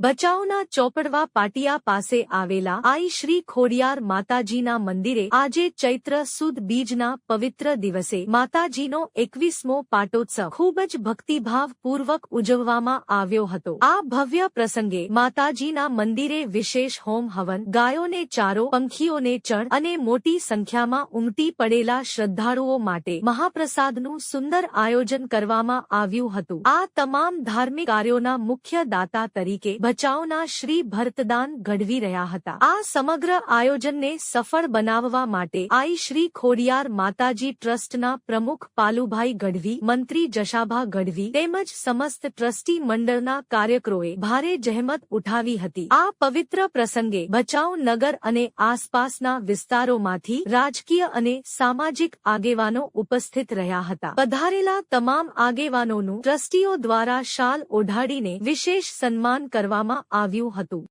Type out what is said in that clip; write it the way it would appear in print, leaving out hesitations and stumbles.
ભચાઉના ચોપડવા પાટિયા પાસે આવેલા આઈ શ્રી ખોડિયાર માતાજીના મંદિરે આજે ચૈત્ર સુદ બીજના પવિત્ર દિવસે માતાજીનો 21મો પાટોત્સવ ખૂબ જ ભક્તિભાવપૂર્વક ઉજવવામાં આવ્યો હતો। આ ભવ્ય પ્રસંગે માતાજીના મંદિરે વિશેષ હોમ હવન, ગાયોને ચારો, પંખીઓને ચણ અને મોટી સંખ્યામાં ઉમટી પડેલા શ્રદ્ધાળુઓ માટે મહાપ્રસાદનું સુંદર આયોજન કરવામાં આવ્યું હતું। આ તમામ ધાર્મિક કાર્યોના મુખ્ય દાતા તરીકે ભચાઉના શ્રી ભરતદાન ગઢવી રહ્યા હતા। આ સમગ્ર આયોજનને સફળ બનાવવા માટે આઈ શ્રી ખોડિયાર માતાજી ટ્રસ્ટના પ્રમુખ પાલુભાઈ ગઢવી, મંત્રી જશાભા ગઢવી તેમજ સમસ્ત ટ્રસ્ટી મંડળના કાર્યકરોએ ભારે જહેમત ઉઠાવી હતી। આ પવિત્ર પ્રસંગે ભચાઉ નગર અને આસપાસના વિસ્તારોમાંથી રાજકીય અને સામાજિક આગેવાનો ઉપસ્થિત રહ્યા હતા। પધારેલા તમામ આગેવાનોનું ટ્રસ્ટીઓ દ્વારા શાલ ઓઢાડીને વિશેષ સન્માન કરવામાં આવ્યું હતું।